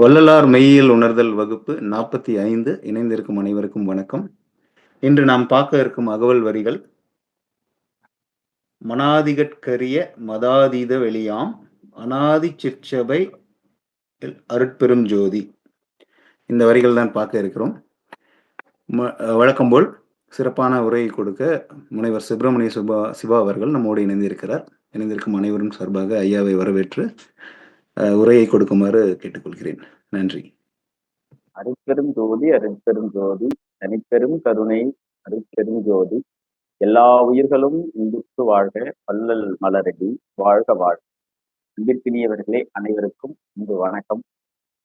வள்ளலார் மெய்யியல் உணர்தல் வகுப்பு 45 இணைந்திருக்கும் அனைவருக்கும் வணக்கம். இன்று நாம் பார்க்க இருக்கும் அகவல் வரிகள் மனாதிகட்கரிய மதாதீத வெளியாம் அனாதி சிற்சபை அருட்பெரும் ஜோதி. இந்த வரிகள் தான் பார்க்க இருக்கிறோம். வழக்கம் போல் சிறப்பான உரையை கொடுக்க முனைவர் சுப்பிரமணிய சிவா அவர்கள் நம்மோடு இணைந்திருக்கிறார். இணைந்திருக்கும் அனைவரும் சார்பாக ஐயாவை வரவேற்று உரையை கொடுக்குமாறு கேட்டுக்கொள்கிறேன். நன்றி. அருட்பெரும் ஜோதி அருட்பெரும் ஜோதி தனிப்பெரும் கருணை அருட்பெரும் ஜோதி எல்லா உயிர்களும் இன்புற்று வாழ்க வள்ளல் மலரடி வாழ்க வாழ்க. அன்பிற்கினியவர்களே அனைவருக்கும் இன்று வணக்கம்.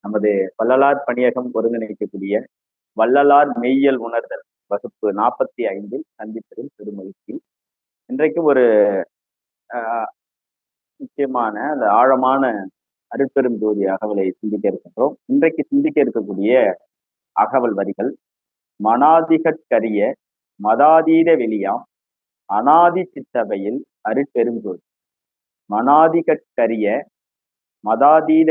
நமது வள்ளலார் பணியகம் ஒருங்கிணைக்கக்கூடிய வள்ளலார் மெய்யியல் உணர்தல் வகுப்பு 45 சந்திப்பதில் பெருமகிழ்ச்சி. இன்றைக்கு ஒரு முக்கியமான அந்த ஆழமான அருட்பெரும் ஜோதி அகவலை சிந்திக்க இருக்கின்றோம். இன்றைக்கு சிந்திக்க இருக்கக்கூடிய அகவல் வரிகள் மனாதிகட்கரிய மதாதீத வெளியாம் அனாதி சிற்றபையில் அருட்பெரும் ஜோதி. மனாதிகட்கரிய மதாதீத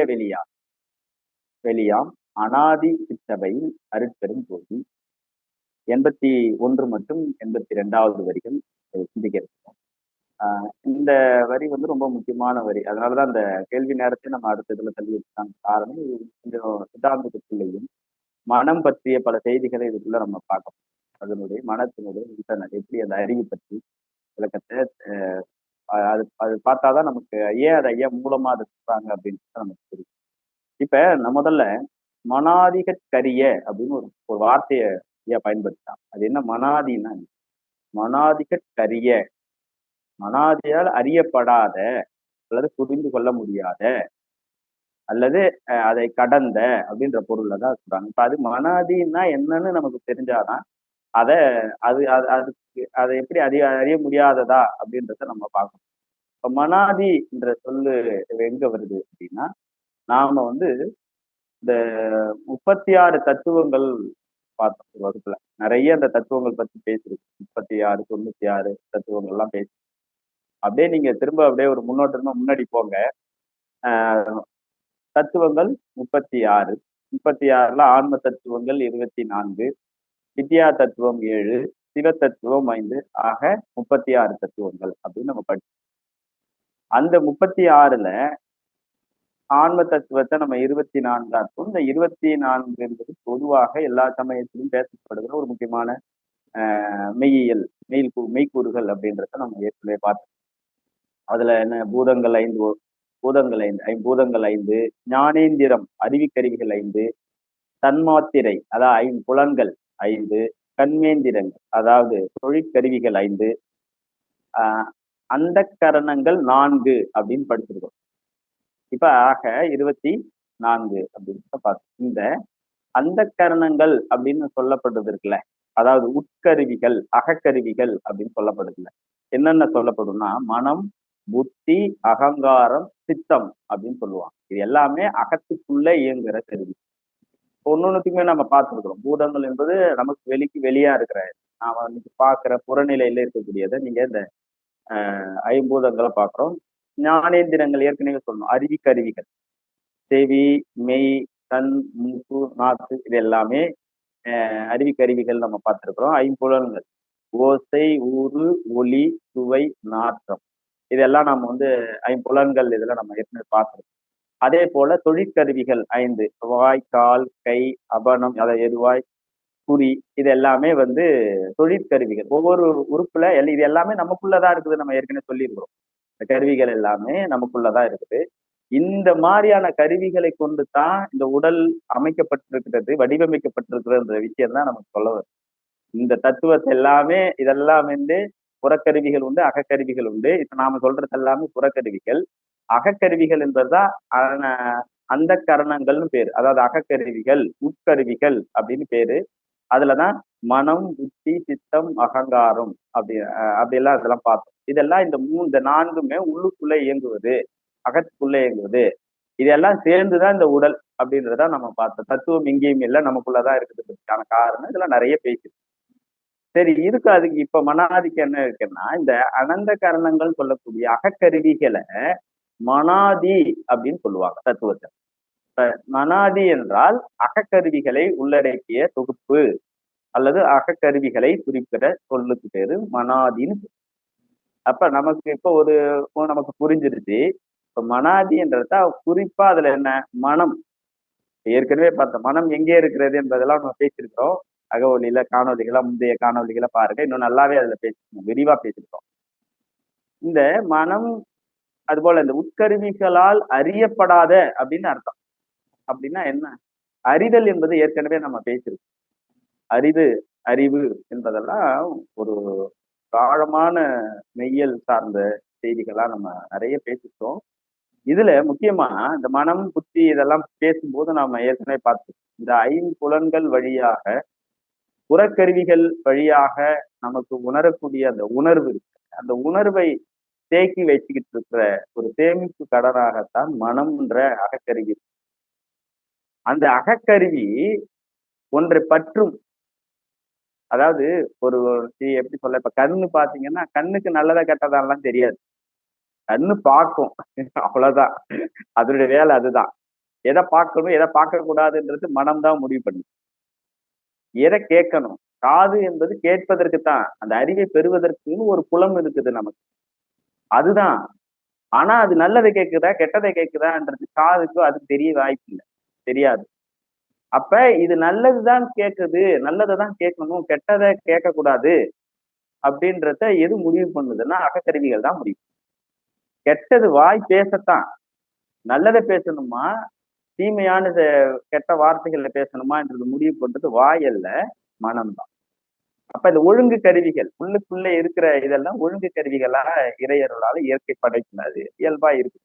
வெளியாம் அனாதி சிற்றபையில் அருட்பெரும் ஜோதி. 81 மற்றும் 82வது வரிகள் சிந்திக்க இருக்கிறோம். இந்த வரி ரொம்ப முக்கியமான வரி. அதனாலதான் அந்த கேள்வி நேரத்தை நம்ம அடுத்த இதுல தள்ளி வச்சுட்டாங்க. காரணம் கொஞ்சம் சித்தாந்தத்துக்குள்ளேயும் மனம் பற்றிய பல செய்திகளை இதுக்குள்ள நம்ம பார்க்கணும். அதனுடைய மனத்தினுடைய இன்டர்நெட் எப்படி அந்த அறிவு பற்றி விளக்கத்தை அது பார்த்தாதான் நமக்கு அதை ஐயா மூலமா அதை சொல்றாங்க அப்படின்னு நமக்கு தெரியும். இப்ப நம்ம முதல்ல மனாதிகட்கரிய அப்படின்னு ஒரு வார்த்தையை ஐயா பயன்படுத்தான். அது என்ன மனாதின்னா, மனாதிகட்கரிய மனாதியால் அறியப்படாத அல்லது புரிந்து கொள்ள முடியாத அல்லது அதை கடந்த அப்படின்ற பொருள்ல தான் சொல்றாங்க. இப்ப அது மனாதின்னா என்னன்னு நமக்கு தெரிஞ்சாதான் அதை எப்படி அறிய முடியாததா அப்படின்றத நம்ம பார்க்கணும். இப்ப மனாதி என்ற சொல்லு எங்க வருது அப்படின்னா, நாம இந்த 36 தத்துவங்கள் பார்த்தோம் வகுப்புல. நிறைய அந்த தத்துவங்கள் பத்தி பேசிருக்கு. 36 96 தத்துவங்கள் எல்லாம் பேசி அப்படியே நீங்க திரும்ப அப்படியே ஒரு முன்னோட்டமா முன்னாடி போங்க. தத்துவங்கள் 36. 36ல ஆன்ம தத்துவங்கள் 24, வித்யா தத்துவம் 7, சிவ தத்துவம் 5, ஆக 36 தத்துவங்கள் அப்படின்னு நம்ம படிச்சோம். அந்த 36ல ஆன்ம தத்துவத்தை நம்ம 24 ஆக்கும். இந்த 24 என்பது பொதுவாக எல்லா சமயத்திலும் பேசப்படுகிற ஒரு முக்கியமான மெய்க்கூறுகள் அப்படின்றத நம்ம ஏற்கனவே பார்த்தோம். அதுல என்ன பூதங்கள் 5, ஐம்பூதங்கள் 5, ஞானேந்திரம் அறிவிக்கருவிகள் 5, தன்மாத்திரை அதாவது 5 புலன்கள் 5, கண்மேந்திரங்கள் அதாவது தொழிற்கருவிகள் 5, அந்த கரணங்கள் 4 அப்படின்னு படிச்சிருக்கோம். இப்ப ஆக 24 அப்படின்னு பார்த்தோம். இந்த அந்த கரணங்கள் அப்படின்னு சொல்லப்படுறது இருக்குல்ல, அதாவது உட்கருவிகள் அகக்கருவிகள் அப்படின்னு சொல்லப்படுதுல. என்னென்ன சொல்லப்படும்னா, மனம், புத்தி, அகங்காரம், சித்தம் அப்படின்னு சொல்லுவாங்க. இது எல்லாமே அகத்துக்குள்ள இயங்குற கருவி. ஒன்னொன்னுக்குமே நம்ம பார்த்துருக்கிறோம். பூதங்கள் என்பது நமக்கு வெளியா இருக்கிற நாம இன்னைக்கு பார்க்கிற புறநிலையில இருக்கக்கூடியதை நீங்க இந்த ஐம்பூதங்களை பார்க்கிறோம். ஞானேந்திரங்கள் ஏற்கனவே சொல்லணும். அறிவிக்கருவிகள் செவி, மெய், கண், மூக்கு, நாக்கு, இது எல்லாமே அறிவிக்கருவிகள் நம்ம பார்த்திருக்கிறோம். ஐம்புலன்கள் ஓசை, ஊறு, ஒளி, சுவை, நாற்றம், இதெல்லாம் நம்ம ஐம்புலன்கள் இதுல நம்ம ஏற்கனவே பார்த்திருக்கோம். அதே போல தொழிற்கருவிகள் 5, வாய், கால், கை, அபனம், அதாவது எருவாய், குறி, இது எல்லாமே தொழிற்கருவிகள். ஒவ்வொரு உறுப்புல இது எல்லாமே நமக்குள்ளதான் இருக்குது. நம்ம ஏற்கனவே சொல்லியிருக்கிறோம். இந்த கருவிகள் எல்லாமே நமக்குள்ளதான் இருக்குது. இந்த மாதிரியான கருவிகளை கொண்டு தான் இந்த உடல் அமைக்கப்பட்டிருக்கிறது, வடிவமைக்கப்பட்டிருக்கிறன்ற விஷயம் தான் நமக்கு சொல்ல வரும். இந்த தத்துவத்தை எல்லாமே இதெல்லாம் புறக்கருவிகள் உண்டு, அகக்கருவிகள் உண்டு. இப்ப நாம சொல்றது எல்லாமே புறக்கருவிகள். அகக்கருவிகள் என்பதுதான் அந்த கரணங்கள்னு பேரு. அதாவது அகக்கருவிகள், உட்கருவிகள் அப்படின்னு பேரு. அதுலதான் மனம், புத்தி, சித்தம், அகங்காரம் அப்படியெல்லாம் இதெல்லாம் பார்த்தோம். இதெல்லாம் இந்த 4மே உள்ளுக்குள்ள இயங்குவது, அகத்துக்குள்ள இயங்குவது, இதெல்லாம் சேர்ந்துதான் இந்த உடல் அப்படின்றத நம்ம பார்த்தோம். தத்துவம் எங்கேயும் இல்லை, நமக்குள்ளதான் இருக்கிறதுக்கான காரணம் இதெல்லாம் நிறைய பேசிருக்கு. சரி, இருக்கு. அதுக்கு இப்ப மனாதிக்கு என்ன இருக்குன்னா, இந்த அனந்த கரணங்கள் சொல்லக்கூடிய அகக்கருவிகளை மனாதி அப்படின்னு சொல்லுவாங்க தத்துவத்தை. மனாதி என்றால் அகக்கருவிகளை உள்ளடக்கிய தொகுப்பு அல்லது அகக்கருவிகளை குறிப்பிட சொல்லுக்கு பேரு மனாதின்னு. அப்ப நமக்கு இப்போ நமக்கு புரிஞ்சிருச்சு. இப்ப மனாதி என்றதா குறிப்பா அதுல என்ன மனம். ஏற்கனவே பார்த்த மனம் எங்கே இருக்கிறது என்பதெல்லாம் நம்ம பேசியிருக்கிறோம். அகவொலியில காணொலிகளா முந்தைய காணொலிகளை பாருங்க. இன்னும் நல்லாவே அதுல பேசிருக்கோம், விரிவா பேசியிருக்கோம். இந்த மனம் அதுபோல இந்த உட்கருவிகளால் அறியப்படாத அப்படின்னு அர்த்தம். அப்படின்னா என்ன? அறிதல் என்பது ஏற்கனவே நம்ம பேசியிருக்கோம். அறிவு அறிவு என்பதெல்லாம் ஒரு ஆழமான மெய்யியல் சார்ந்த செய்திகளா நம்ம நிறைய பேசிட்டோம். இதுல முக்கியமா இந்த மனம் புத்தி இதெல்லாம் பேசும்போது நாம ஏற்கனவே பார்த்தோம். இந்த ஐம்புலன்கள் வழியாக புறக்கருவிகள் வழியாக நமக்கு உணரக்கூடிய அந்த உணர்வு இருக்கு. அந்த உணர்வை தேக்கி வச்சுக்கிட்டு இருக்கிற ஒரு சேமிப்பு கடனாகத்தான் மனம்ன்ற அகக்கருவி. அந்த அகக்கருவி ஒன்றை பற்றும். அதாவது ஒரு எப்படி சொல்ல, இப்ப கண்ணு பாத்தீங்கன்னா கண்ணுக்கு நல்லதா கெட்டதாலாம் தெரியாது. கண்ணு பார்க்கும், அவ்வளவுதான். அதனுடைய வேலை அதுதான். எதை பார்க்கணும் எதை பார்க்க கூடாதுன்றது மனம் தான் முடிவு பண்ணும். எதை கேட்கணும், காது என்பது கேட்பதற்கு தான், அந்த அறிவை பெறுவதற்குன்னு ஒரு புலம் இருக்குது நமக்கு, அதுதான். ஆனா அது நல்லதை கேட்குதா கெட்டதை கேட்குதான்றது காதுக்கு அதுக்கு தெரிய வாய்ப்பு இல்லை, தெரியாது. அப்ப இது நல்லதுதான் கேட்குது, நல்லதை தான் கேட்கணும், கெட்டதை கேட்கக்கூடாது அப்படின்றத எது முடிவு பண்ணுதுன்னா அகக்கருவிகள் தான் முடிவு. கெட்டது வாய் பேசத்தான், நல்லதை பேசணுமா தீமையான கெட்ட வார்த்தைகள்ல பேசணுமான்றது முடிவு பண்றது வாய் அல்ல, மனம்தான். அப்ப இந்த ஒழுங்கு கருவிகள் உள்ளுக்குள்ள இருக்கிற இதெல்லாம் ஒழுங்கு கருவிகளா இறையருளால இயற்கை படைக்கிறது, இயல்பா இருக்கு.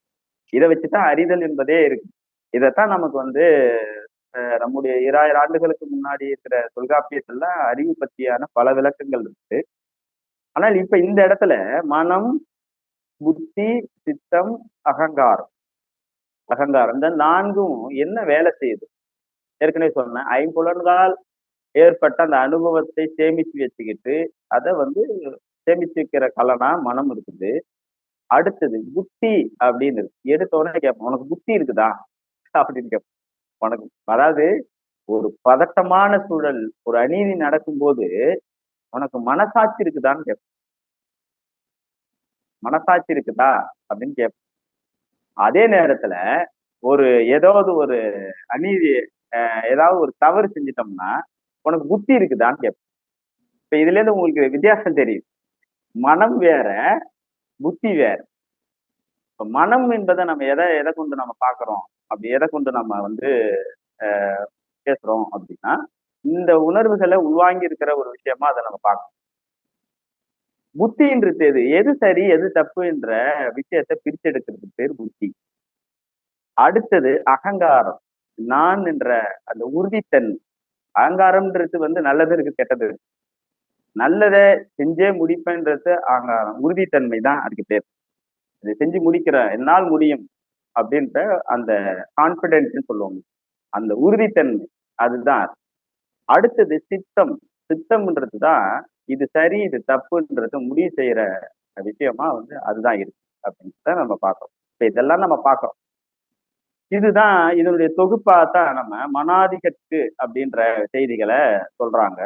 இதை வச்சுதான் அறிதல் என்பதே இருக்கு. இதைத்தான் நமக்கு நம்முடைய 2000 ஆண்டுகளுக்கு முன்னாடி இருக்கிற தொல்காப்பியத்துல அறிவு பற்றியான பல விளக்கங்கள் இருக்கு. ஆனால் இப்ப இந்த இடத்துல மனம், புத்தி, சித்தம், அகங்காரம் அகங்காரம் இந்த நான்கும் என்ன வேலை செய்யுது? ஏற்கனவே சொன்னேன், ஐம்புலன்களால் ஏற்பட்ட அந்த அனுபவத்தை சேமிச்சு வச்சுக்கிட்டு அதை சேமிச்சு வைக்கிற கலனா மனம் இருக்குது. அடுத்தது புத்தி அப்படின்னு இருக்கு. எடுத்த உடனே கேட்போம், உனக்கு புத்தி இருக்குதா அப்படின்னு கேட்போம். உனக்கு அதாவது ஒரு பதட்டமான சூழல், ஒரு அநீதி நடக்கும்போது உனக்கு மனசாட்சி இருக்குதான்னு கேட்போம். மனசாட்சி இருக்குதா அப்படின்னு கேட்போம். அதே நேரத்துல ஏதாவது ஒரு அநீதி, ஏதாவது ஒரு தவறு செஞ்சிட்டோம்னா உனக்கு புத்தி இருக்குதான்னு கேட்போம். இப்ப இதுல இருந்து உங்களுக்கு வித்தியாசம் தெரியும். மனம் வேற, புத்தி வேற. இப்ப மனம் என்பதை நம்ம எதை எதை கொண்டு நம்ம பாக்குறோம், அப்படி எதை கொண்டு நம்ம பேசுறோம் அப்படின்னா இந்த உணர்வுகளை உள்வாங்கி இருக்கிற ஒரு விஷயமா அதை நம்ம பார்க்கணும். புத்தின்றது எது சரி எது தப்பு என்ற விஷயத்தை பிரிச்செடுக்கிறதுக்கு பேர் புத்தி. அடுத்தது அகங்காரம், நான் என்ற அந்த உறுதித்தன்மை. அகங்காரம்ன்றது நல்லது இருக்கு கெட்டது இருக்கு. நல்லதை செஞ்சே முடிப்பேன்றது அகங்காரம், உறுதித்தன்மை தான் அதுக்கு பேர். இதை செஞ்சு முடிக்கிற என்னால் முடியும் அப்படின்ற அந்த கான்பிடென்ஸ் சொல்லுவாங்க, அந்த உறுதித்தன்மை, அதுதான். அடுத்தது சித்தம். சித்தம்ன்றது தான் இது சரி இது தப்புன்றது முடிவு செய்யற விஷயமா அதுதான் இருக்கு அப்படின்னு நம்ம பார்க்கிறோம். இப்ப இதெல்லாம் நம்ம பார்க்கிறோம். இதுதான் இதனுடைய தொகுப்பா தான் நம்ம மனாதிகற்கு அப்படின்ற செய்திகளை சொல்றாங்க.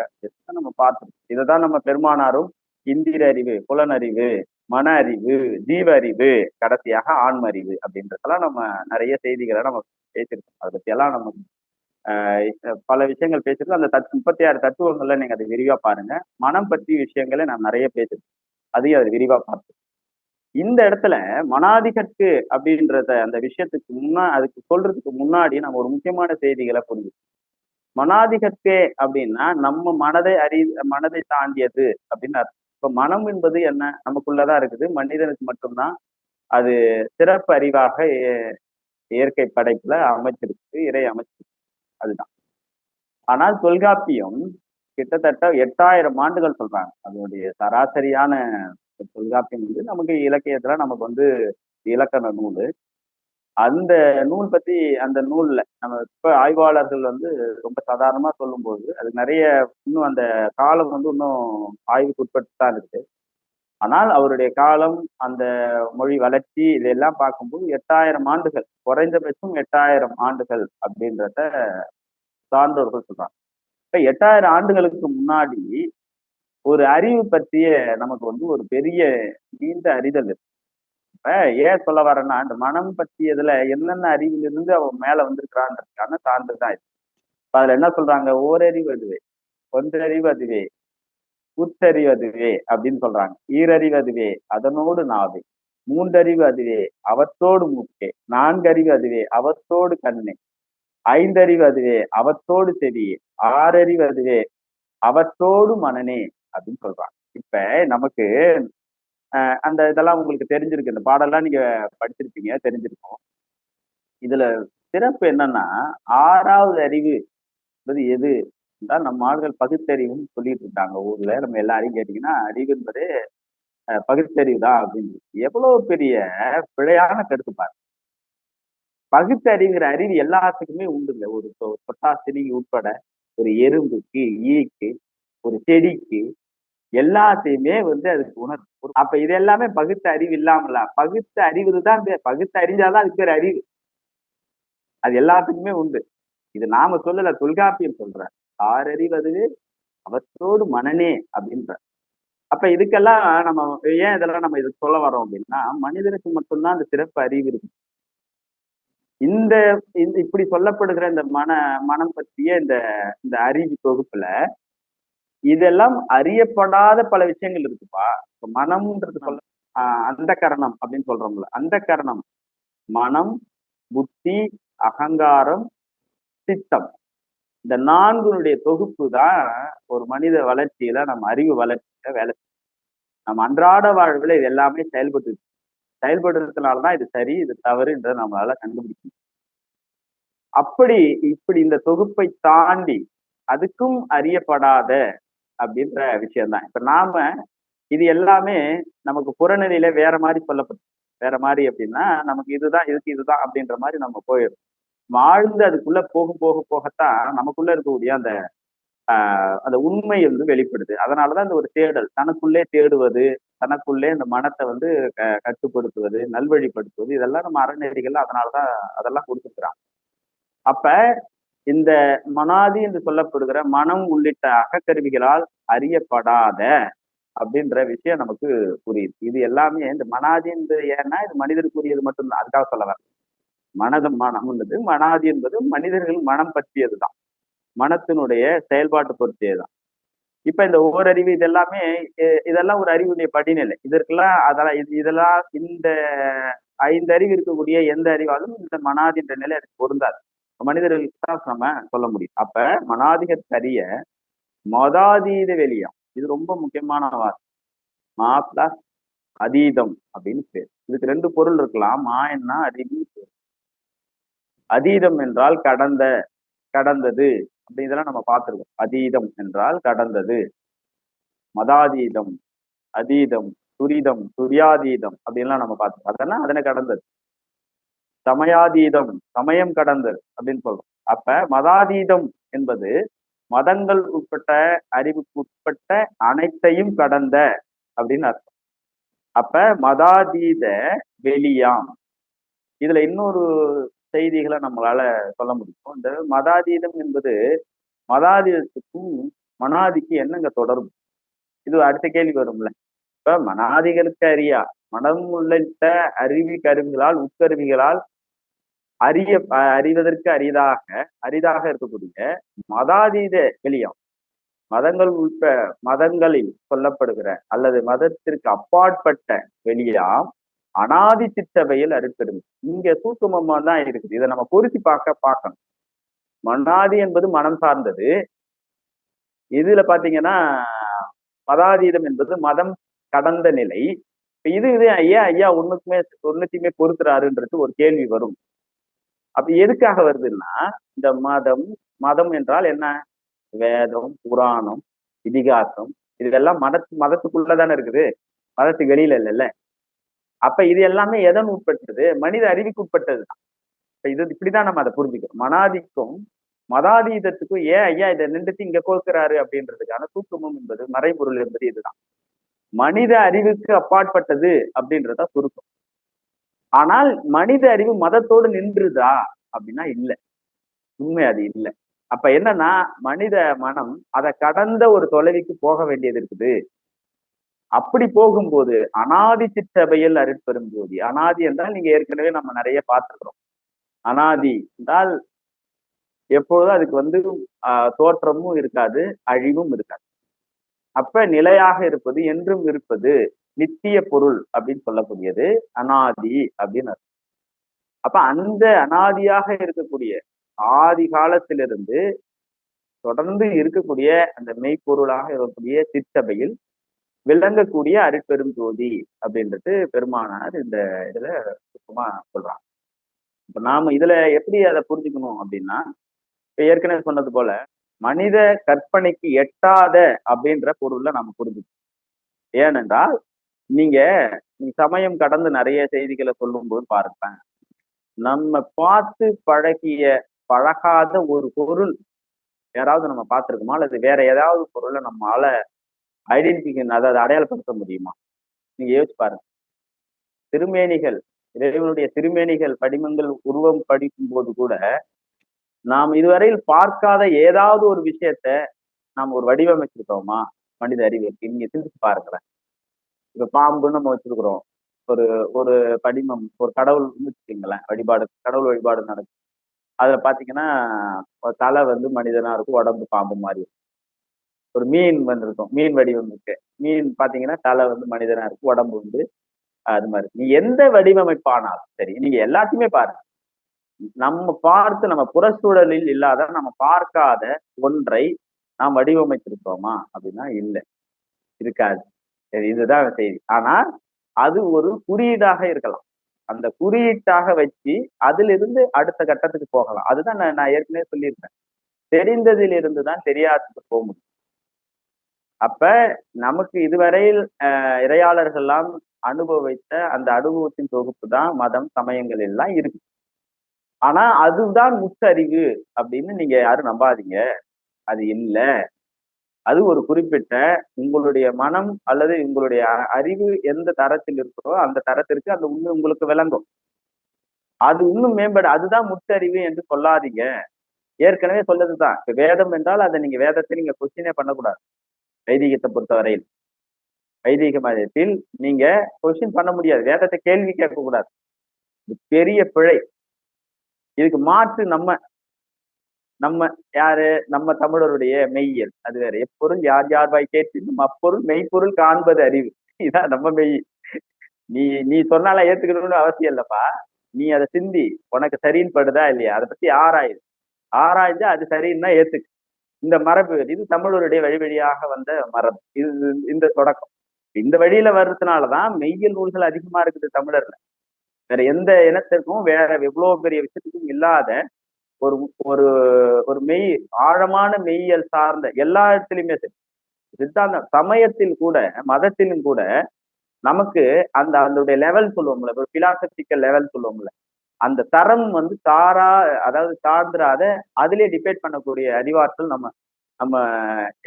நம்ம பார்த்துருக்கோம். இதைதான் நம்ம பெருமானாரும் இந்திர அறிவு, புலனறிவு, மன அறிவு, ஜீவ அறிவு, கடைசியாக ஆன்ம அறிவு அப்படின்றதெல்லாம் நம்ம நிறைய செய்திகளை நம்ம பேசியிருக்கோம். அதை பத்தி எல்லாம் நம்ம பல விஷயங்கள் பேசியிருக்கோம். அந்த 36 தத்துவங்கள்ல நீங்க அதை விரிவா பாருங்க. மனம் பற்றிய விஷயங்களை நான் நிறைய பேசியிருக்கேன், அதையும் அதை விரிவா பார்த்து. இந்த இடத்துல மனாதிகற்கு அப்படின்றத அந்த விஷயத்துக்கு அதுக்கு சொல்றதுக்கு முன்னாடி நம்ம ஒரு முக்கியமான செய்திகளை புரிஞ்சுக்கணும். மனாதிகற்கே அப்படின்னா நம்ம மனதை தாண்டியது அப்படின்னு அர்த்தம். இப்ப மனம் என்பது என்ன, நமக்குள்ளதான் இருக்குது, மனிதனுக்கு மட்டும்தான் அது சிறப்பு அறிவாக இயற்கை படைப்புல அமைச்சிருக்கு, இறை அமைச்சிருக்கு, அதுதான். ஆனால் தொல்காப்பியம் கிட்டத்தட்ட 8000 ஆண்டுகள் சொல்றாங்க. அதனுடைய சராசரியான தொல்காப்பியம் நமக்கு இலக்கியத்துல நமக்கு இலக்கண நூல். அந்த நூல் பத்தி, அந்த நூல்ல நம்ம இப்ப ஆய்வாளர்கள் ரொம்ப சாதாரணமா சொல்லும்போது அது நிறைய இன்னும் அந்த காலம் இன்னும் ஆய்வுக்கு உட்பட்டு தான் இருக்கு. ஆனால் அவருடைய காலம், அந்த மொழி வளர்ச்சி இதெல்லாம் பார்க்கும்போது 8000 ஆண்டுகள், குறைந்தபட்சம் 8000 ஆண்டுகள் அப்படின்றத சான்றோர்கள் சொல்றாங்க. இப்ப 8000 ஆண்டுகளுக்கு முன்னாடி ஒரு அறிவு பற்றிய நமக்கு ஒரு பெரிய நீண்ட அறிதல் இருக்கு. இப்ப ஏன் சொல்ல வரேன்னா, இந்த மனம் பற்றியதுல என்னென்ன அறிவிலிருந்து அவன் மேல வந்திருக்கிறான்றதுக்கான சான்று தான் இது. இப்ப அதுல என்ன சொல்றாங்க? ஓரறிவு அதுவே, ஒன்றறிவு அதுவே, உற்றறிவு அதுவே அப்படின்னு சொல்றாங்க. ஈரறிவு அதுவே, அதனோடு நாவே, மூன்றறிவு அதுவே, அவற்றோடு மூக்கே, நான்கறிவு அதுவே, அவற்றோடு கண்ணே, ஐந்தறிவு அதுவே, அவற்றோடு செவியே, ஆறறிவு அதுவே, அவற்றோடு மனனே அப்படின்னு சொல்றாங்க. இப்ப நமக்கு அந்த இதெல்லாம் உங்களுக்கு தெரிஞ்சிருக்கு. இந்த பாடல்லாம் நீங்க படிச்சிருப்பீங்க, தெரிஞ்சிருக்கும். இதுல சிறப்பு என்னன்னா, 6வது அறிவு எது என்றால் நம்ம ஆள்கள் பகுத்தறிவுன்னு சொல்லிட்டு இருக்காங்க ஊர்ல. நம்ம எல்லாரையும் கேட்டீங்கன்னா, அறிவு என்பது பகுத்தறிவு தான் அப்படின்னு. எவ்வளவு பெரிய பிழையான கருத்து பாருங்க. பகுத்தறிவுங்கிற அறிவு எல்லாத்துக்குமே உண்டுங்க. ஒரு பொட்டாசினி உட்பட, ஒரு எறும்புக்கு, ஈக்கு, ஒரு செடிக்கு எல்லாத்தையுமே அதுக்கு உணர்வு. அப்ப இது எல்லாமே பகுத்த அறிவு இல்லாமல, பகுத்த அறிவு தான் பகுத்து அறிஞ்சாதான் அதுக்கு பேர் அறிவு. அது எல்லாத்துக்குமே உண்டு. இது நாம சொல்லல, தொல்காப்பியம் சொல்ற. ஆறறிவு அதுவே, அவற்றோடு மனனே அப்படின்ற. அப்ப இதுக்கெல்லாம் நம்ம ஏன் இதெல்லாம் நம்ம இதுக்கு சொல்ல வரோம் அப்படின்னா, மனிதனுக்கு மட்டும்தான் அந்த சிறப்பு அறிவு இருக்கு. இந்த இப்படி சொல்லப்படுகிற இந்த மனம் பற்றிய இந்த இந்த அறிவு தொகுப்புல இதெல்லாம் அறியப்படாத பல விஷயங்கள் இருக்குப்பா. மனம்ன்றது சொல்ல அந்த கரணம் அப்படின்னு சொல்றோம்ல, அந்த கரணம் மனம், புத்தி, அகங்காரம், சித்தம், இந்த 4னுடைய தொகுப்பு தான் ஒரு மனித வளர்ச்சியில, நம்ம அறிவு வளர்ச்சியில வேலை. நம்ம அன்றாட வாழ்வுல இது எல்லாமே செயல்படுறதுனாலதான் இது சரி, இது தவறுன்றதை நம்மளால கண்டுபிடிக்கணும். இப்படி இந்த தொகுப்பை தாண்டி அதுக்கும் அறியப்படாத அப்படின்ற விஷயம்தான். இப்ப நாம இது எல்லாமே நமக்கு புறநிலையில வேற மாதிரி சொல்லப்படும். வேற மாதிரி அப்படின்னா, நமக்கு இதுதான் அப்படின்ற மாதிரி நம்ம போயிடும். வாழ்ந்து அதுக்குள்ள போகத்தான் நமக்குள்ள இருக்கக்கூடிய அந்த அந்த உண்மை வெளிப்படுது. அதனாலதான் இந்த ஒரு தேடல், தனக்குள்ளே தேடுவது, தனக்குள்ளே இந்த மனத்தை கட்டுப்படுத்துவது, நல்வழிப்படுத்துவது, இதெல்லாம் நம்ம அறநெறிகள் அதனாலதான் அதெல்லாம் கொடுத்துக்கிறாங்க. அப்ப இந்த மனாதி என்று சொல்லப்படுகிற மனம் உள்ளிட்ட அகக்கருவிகளால் அறியப்படாத அப்படின்ற விஷயம் நமக்கு புரியுது. இது எல்லாமே இந்த மனாதி என்பது ஏன்னா இது மனிதருக்குரியது மட்டும்தான், அதுக்காக சொல்ல வர. மனம் என்பது மனாதி என்பது மனிதர்கள் மனம் பற்றியதுதான், மனத்தினுடைய செயல்பாட்டு பொறுத்தியதுதான். இப்ப இந்த ஓரறிவு இதெல்லாம் ஒரு அறிவுடைய படிநிலை. இதற்கெல்லாம் இதெல்லாம் இந்த 5 அறிவு இருக்கக்கூடிய எந்த அறிவாலும் இந்த மனாதி என்ற நிலை அதுக்கு பொருந்தாது. மனிதர்களுக்கு தான் நம்ம சொல்ல முடியும். அப்ப மனாதிகத்தறிய மதாதீத வெளியம், இது ரொம்ப முக்கியமான வார்த்தை. மா பிளஸ் அதீதம் அப்படின்னு பேர். இதுக்கு 2 பொருள் இருக்கலாம். மா என்ன, அறிவு. அதீதம் என்றால் கடந்தது அப்படி இதெல்லாம் நம்ம பார்த்திருக்கோம். அதீதம் என்றால் கடந்தது, மதாதீதம், அதீதம், துரிதம், துரியாதீதம் அப்படின்லாம் நம்ம பார்த்திருக்கோம். அதெல்லாம் அதனை கடந்தது. சமயாதீதம், சமயம் கடந்தது அப்படின்னு சொல்றோம். அப்ப மதாதீதம் என்பது மதங்கள் உட்பட்ட, அறிவுக்கு உட்பட்ட அனைத்தையும் கடந்த அப்படின்னு அர்த்தம். அப்ப மதாதீத வெளியாம். இதுல இன்னொரு செய்திகளை நம்மளால சொல்ல முடியும். இந்த மதாதீதம் என்பது மதாதீதத்துக்கும் மனாதிக்கு என்னங்க தொடர்பு? இது அடுத்த கேள்வி வரும்ல. இப்ப மனாதிகளுக்கு மனம் உள்ளிட்ட கருவிகளால், உட்கருவிகளால் அறிவதற்கு அரிதாக இருக்கக்கூடிய மதாதீத வெளியம், மதங்களில் சொல்லப்படுகிற அல்லது மதத்திற்கு அப்பாற்பட்ட வெளியாம் அனாதி சிற்றவையில் அருட்பெருமை. இங்க சூக்குமமா தான் இருக்குது. இதை நம்ம பொருத்தி பார்க்கணும். மனாதி என்பது மனம் சார்ந்தது. இதுல பாத்தீங்கன்னா மதாதீதம் என்பது மதம் கடந்த நிலை. இது ஐயா ஒன்னுத்தையுமே பொறுத்துறாருன்றது ஒரு கேள்வி வரும். அப்ப எதுக்காக வருதுன்னா, இந்த மதம் என்றால் என்ன? வேதம், புராணம், இதிகாசம், இதெல்லாம் மதத்துக்குள்ளதானே இருக்குது, மதத்துக்கு வெளியில இல்லைல்ல. அப்ப இது எல்லாமே எதன் உட்பட்டது? மனித அறிவுக்கு உட்பட்டதுதான். இது இப்படிதான் நம்ம அதை புரிஞ்சுக்கணும். மனாதிக்கும் மதாதீதத்துக்கும் ஐயா இதை 2த்தையும் இங்க கோர்க்கிறாரு அப்படின்றதுக்கான சூக்குமம் என்பது, மறைபொருள் என்பது இதுதான். மனித அறிவுக்கு அப்பாற்பட்டது அப்படின்றத சுருக்கம். ஆனால் மனித அறிவு மதத்தோடு நின்றுதா அப்படின்னா இல்ல. உண்மை அது இல்ல. அப்ப என்னன்னா மனித மனம் அதை கடந்த ஒரு தொலைவுக்கு போக வேண்டியது இருக்குது. அப்படி போகும்போது அனாதி சிற்றபையில் அருட்பெரும் ஜோதி. அனாதி என்றால் நீங்க ஏற்கனவே நம்ம நிறைய பார்த்துக்கிறோம். அனாதி என்றால் எப்பொழுதும் அதுக்கு தோற்றமும் இருக்காது, அழிவும் இருக்காது. அப்ப நிலையாக இருப்பது, என்றும் இருப்பது, நித்திய பொருள் அப்படின்னு சொல்லக்கூடியது அனாதி அப்படின்னு அர்த்தம். அப்ப அந்த அனாதியாக இருக்கக்கூடிய ஆதி காலத்திலிருந்து தொடர்ந்து இருக்கக்கூடிய அந்த மெய்ப்பொருளாக இருக்கக்கூடிய சிற்றபையில் விளங்கக்கூடிய அருட்பெரும் ஜோதி அப்படின்றது பெருமானார் இந்த இதுல சுத்தமா சொல்றாங்க. இப்ப நாம இதுல எப்படி அதை புரிஞ்சுக்கணும் அப்படின்னா, இப்ப ஏற்கனவே சொன்னது போல மனித கற்பனைக்கு எட்டாத அப்படின்ற பொருள்ல நம்ம புரிஞ்சுக்கணும். ஏனென்றால் நீங்க சமயம் கடந்து நிறைய செய்திகளை சொல்லும்போது பாருங்க, நம்ம பார்த்து பழகாத ஒரு பொருள் யாராவது நம்ம பார்த்திருக்கோமா, அல்லது வேற ஏதாவது பொருளை நம்மளால ஐடென்டிஃபிகேஷன், அதாவது அடையாளப்படுத்த முடியுமா? நீங்க யோசிச்சு பாருங்க. திருமேனிகள், இறைவனுடைய திருமேனிகள் படிமங்கள் உருவம் படிக்கும் போது கூட நாம் இதுவரையில் பார்க்காத ஏதாவது ஒரு விஷயத்த நாம் ஒரு வடிவமைச்சிருக்கோமா? மனித அறிவியலுக்கு நீங்க சிந்திச்சு பாருங்களேன். இப்ப பாம்புன்னு நம்ம வச்சிருக்கிறோம். ஒரு ஒரு படிமம், ஒரு கடவுள் வச்சுக்கீங்களேன், கடவுள் வழிபாடு நடக்கும். அதுல பாத்தீங்கன்னா தலை மனிதனா இருக்கும், உடம்பு பாம்பு மாதிரி இருக்கும். ஒரு மீன் இருக்கும், மீன் வடிவம் இருக்கு. மீன் பாத்தீங்கன்னா தலை மனிதனா இருக்கு, உடம்பு அது மாதிரி. நீ எந்த வடிவமைப்பானாலும் சரி, நீங்க எல்லாத்தையுமே பாருங்க. நம்ம புறச்சூழலில் இல்லாத, நம்ம பார்க்காத ஒன்றை நாம் வடிவமைச்சிருக்கோமா அப்படின்னா இல்லை, இருக்காது. சரி, இதுதான் செய்தி. ஆனா அது ஒரு குறியீடாக இருக்கலாம். அந்த குறியீட்டாக வச்சு அதிலிருந்து அடுத்த கட்டத்துக்கு போகலாம். அதுதான் நான் ஏற்கனவே சொல்லியிருக்கேன். தெரிந்ததில் இருந்துதான் தெரியாததுக்கு போக முடியும். அப்ப நமக்கு இதுவரையில் இறையாளர்கள்லாம் அனுபவித்த அந்த அனுபவத்தின் தொகுப்பு தான் மதம், சமயங்கள் எல்லாம் இருக்கு. ஆனா அதுதான் முற்றறிவு அப்படின்னு நீங்க யாரும் நம்பாதீங்க. அது இல்லை. அது ஒரு குறிப்பிட்ட உங்களுடைய மனம் அல்லது உங்களுடைய அறிவு எந்த தரத்தில் இருக்கிறோ அந்த தரத்திற்கு அந்த உண்மை உங்களுக்கு விளங்கும். அது இன்னும் மேம்பட, அதுதான் முற்றறிவு என்று சொல்லாதீங்க. ஏற்கனவே சொல்லதுதான். இப்ப வேதம் என்றால் அதை நீங்க வேதத்தை நீங்க கொஸ்டினே பண்ணக்கூடாது. வைதிகத்தை பொறுத்தவரையில் வைதிக மதத்தில் நீங்க கொஸ்டின் பண்ண முடியாது. வேதத்தை கேள்வி கேட்கக்கூடாது. இது பெரிய பிழை. இதுக்கு மாற்று நம்ம நம்ம யாரு? நம்ம தமிழருடைய மெய்யியல். அது வேற. எப்பொருள் யார் யார் வாய் கேட்பினும் அப்பொருள் மெய்ப்பொருள் காண்பது அறிவு. இதான் நம்ம மெய். நீ நீ சொன்னால ஏத்துக்கணும்னு அவசியம் இல்லப்பா. நீ அதை சிந்தி, உனக்கு சரின்னு படுதா இல்லையா, அதை பத்தி ஆராய்ந்து அது சரின்னா ஏத்துக்கு. இந்த மரபு இது தமிழருடைய வழி வழியாக வந்த மரபு. இது இந்த தொடக்கம். இந்த வழியில வர்றதுனாலதான் மெய்யியல் நூல்கள் அதிகமா இருக்குது தமிழர்ல. வேற எந்த இனத்திற்கும் வேற எவ்வளவு பெரிய விஷயத்துக்கும் இல்லாத ஒரு ஒரு ஒரு ஆழமான மெய்யியல் சார்ந்த எல்லா இடத்துலயுமே சரி, சித்தாந்தம் சமயத்தில் கூட, மதத்திலும் கூட நமக்கு அந்த லெவல் சொல்லுவோம்ல, ஒரு பிலாசபிக்கல் லெவல் சொல்லுவோம்ல, அந்த தரம் அதாவது சார்ந்திராத அதிலே டிபேட் பண்ணக்கூடிய அறிவாற்றல் நம்ம நம்ம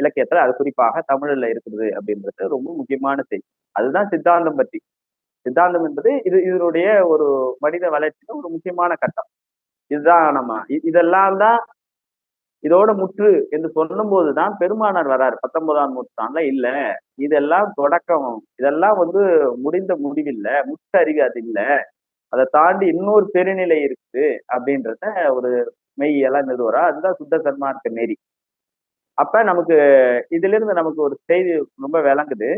இலக்கியத்துல அது குறிப்பாக தமிழ்ல இருக்குது அப்படின்றது ரொம்ப முக்கியமான செய்தி. அதுதான் சித்தாந்தம் பற்றி. சித்தாந்தம் என்பது இதனுடைய ஒரு மனித வளர்ச்சியில ஒரு முக்கியமான கட்டம். இதுதான் இதெல்லாம் தான் இதோட முற்று என்று சொல்லும் போதுதான் பெருமானார் வராரு 19ஆம் நூற்றாண்டுல. இல்ல, இதெல்லாம் தொடக்கம், இதெல்லாம் முடிந்த முடிவில்ல, முற்றறிவு அது இல்ல, அதை தாண்டி இன்னொரு பெருநிலை இருக்கு அப்படின்றத ஒரு மெய்யெல்லாம் நிறுவரா. அதுதான் சுத்த சன்மார்க்க நெறி. அப்ப நமக்கு இதுல இருந்து நமக்கு ஒரு செய்தி ரொம்ப விளங்குது.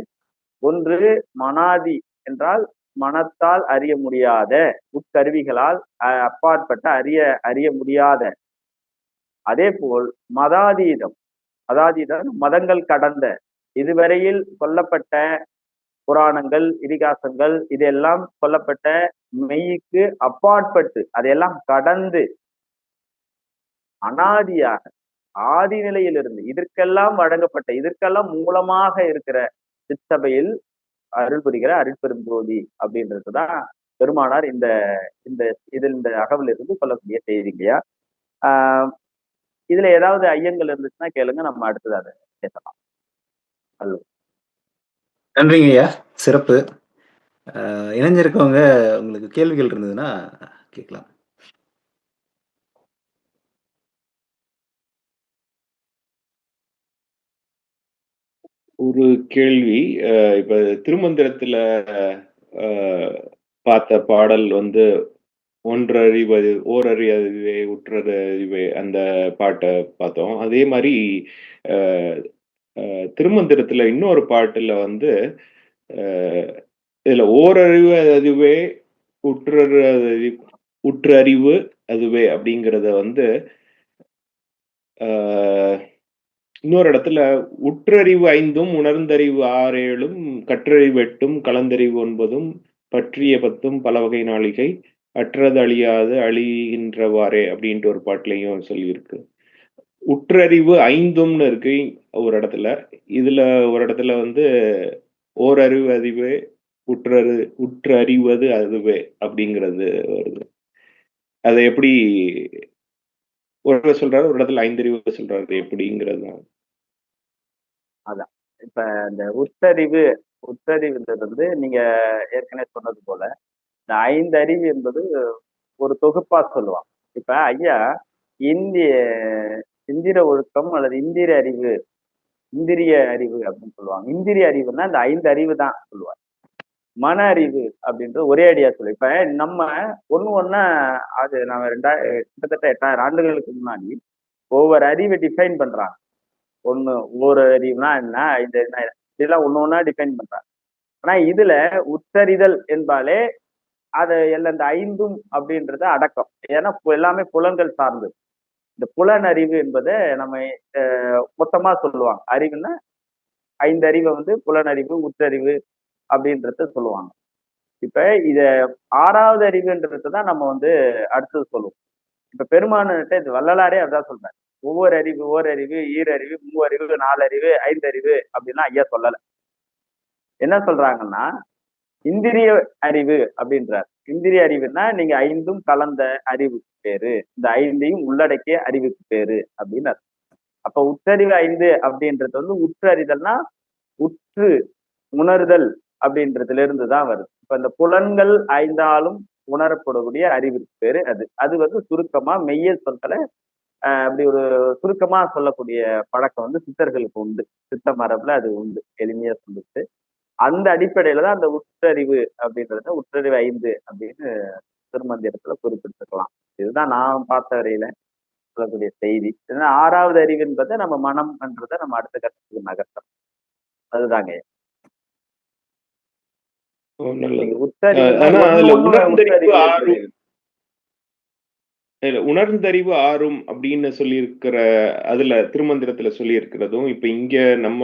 ஒன்று, மனாதி என்றால் மனத்தால் அறிய முடியாத, உட்கருவிகளால் அப்பாற்பட்ட அறிய முடியாத. அதே போல் மதாதீதம் மதங்கள் கடந்த, இதுவரையில் சொல்லப்பட்ட புராணங்கள், இதிகாசங்கள், இதெல்லாம் சொல்லப்பட்ட மெய்க்கு அப்பாற்பட்டு அதையெல்லாம் கடந்து அனாதியாக ஆதி நிலையிலிருந்து இதற்கெல்லாம் வழங்கப்பட்ட, இதற்கெல்லாம் மூலமாக இருக்கிற சிற்றபையில் அருள் புரிகிற அருட்பெரும் ஜோதி அப்படின்றதுதான் பெருமானார் இந்த இந்த அகவல் இருந்து சொல்லக்கூடிய செய்திங்கய்யா. இதுல ஏதாவது ஐயங்கள் இருந்துச்சுன்னா கேளுங்க, நம்ம அடுத்தது அதை பேசலாம். அல்ல. நன்றிங்க ஐயா. சிறப்பு. இணைஞ்சிருக்கவங்க உங்களுக்கு கேள்விகள் இருந்ததுன்னா கேட்கலாம். ஒரு கேள்வி. இப்ப திருமந்திரத்துல அ பார்த்த பாடல் வந்து "ஒன்றறிவது ஓரறியவே உற்றறிவே" அந்த பாட்ட பார்த்தோம். அதே மாரி அ திருமந்திரத்துல இன்னொரு பாட்டுல வந்து அ இதுல "ஓரறிவு அதுவே உற்றறிவு உற்றறிவு அதுவே" அப்படிங்கிறத வந்து அ இன்னொரு இடத்துல "உற்றறிவு ஐந்தும் உணர்ந்தறிவு ஆறேழும் கற்றறிவு எட்டும் கலந்தறிவு ஒன்பதும் பற்றிய பத்தும் பலவகை நாழிகை அற்றது அழியாது அழிகின்றவாறே" அப்படின்ட்டு ஒரு பாட்டுலயும் சொல்லியிருக்கு. உற்றறிவு ஐந்தும்னு இருக்கு ஒரு இடத்துல. இதுல ஒரு இடத்துல வந்து "ஓரறிவு அதுவே உற்றறிவது அதுவே" அப்படிங்கிறது வருது. அத எப்படி ஒரு இடத்துல சொல்றாரு, ஒரு இடத்துல ஐந்தறிவு சொல்றாரு. எப்படிங்கிறது தான். அதான். இப்ப இந்த உத்தறிவுன்றது வந்து நீங்க ஏற்கனவே சொன்னது போல, இந்த 5 அறிவு என்பது ஒரு தொகுப்பா சொல்லுவான். இப்ப ஐயா இந்திய இந்திர ஒழுக்கம் அல்லது இந்திரிய அறிவு அப்படின்னு சொல்லுவாங்க. இந்திரிய அறிவுன்னா இந்த 5 அறிவு தான் சொல்லுவாங்க. மன அறிவு அப்படின்றது ஒரே அடியா சொல்லு. இப்ப நம்ம ஒண்ணா அது நம்ம கிட்டத்தட்ட 8000 ஆண்டுகளுக்கு முன்னாடி ஒவ்வொரு அறிவை டிஃபைன் பண்றாங்க. ஒண்ணு ஒரு அறிவுனா என்ன, இது என்ன, இதெல்லாம் ஒண்ணா டிஃபைன் பண்றாங்க. ஆனா இதுல உத்தறிதல் என்பாலே அது எல்லாம் இந்த ஐந்தும் அப்படின்றத அடக்கம். ஏன்னா எல்லாமே புலன்கள் சார்ந்தது. இந்த புலன் அறிவு என்பதை நம்ம மொத்தமா சொல்லுவாங்க. அறிவுன்னா 5 அறிவை வந்து புலனறிவு, உற்றறிவு அப்படின்றத சொல்லுவாங்க. இப்ப இத 6வது அறிவுன்றத தான் நம்ம வந்து அடுத்தது சொல்லுவோம். இப்ப பெருமானுட்ட இது வள்ளலாரே அதான் சொல்றாரு. ஒவ்வொரு அறிவு, ஓரறிவு, ஈரறிவு, மூவறிவு, 4 அறிவு, 5 அறிவு அப்படின்லாம் ஐயா சொல்லல. என்ன சொல்றாங்கன்னா, இந்திரிய அறிவு அப்படின்றார். இந்திரிய அறிவுன்னா நீங்க 5ம் கலந்த அறிவுக்கு பேரு. இந்த 5ஐயும் உள்ளடக்கிய அறிவுக்கு பேரு அப்படின்னு அர்த்தம். அப்ப உற்றறிவு 5 அப்படின்றது வந்து உற்றறிதல்னா உற்று உணர்தல் அப்படின்றதுல இருந்து தான் வருது. இப்ப இந்த புலன்கள் 5ஆலும் உணரப்படக்கூடிய அறிவுக்கு பேரு அது. அது வந்து சுருக்கமா மெய்யியல் சொற்களை அப்படி ஒரு சுருக்கமா சொல்லக்கூடிய பழக்கம் வந்து சித்தர்களுக்கு உண்டு. சித்த மரபுல அது உண்டு. எளிமையா சொல்லிட்டு. அந்த அடிப்படையில தான் அந்த உற்றறிவு அப்படின்றத உற்றறிவு 5 அப்படின்னு திருமந்திரத்துல குறிப்பிட்டிருக்கலாம். இதுதான் நான் பார்த்த வரையில சொல்லக்கூடிய செய்தி. ஏன்னா 6வது அறிவு என்பதை நம்ம மனம்ன்றதை நம்ம அடுத்த கட்டத்துக்கு நகர்த்தோம். அதுதாங்க. நல்லது. நீங்க உற்றறிவுன்னா ஆனா ஒண்ணு அதுல ஒண்ணு உணர்ந்தறிவு உற்றறிவு ஆறும் இல்ல உணர்ந்தறிவு ஆறும் அப்படின்னு சொல்லியிருக்கிற அதுல திருமந்திரத்துல சொல்லியிருக்கிறதும், இப்ப இங்க நம்ம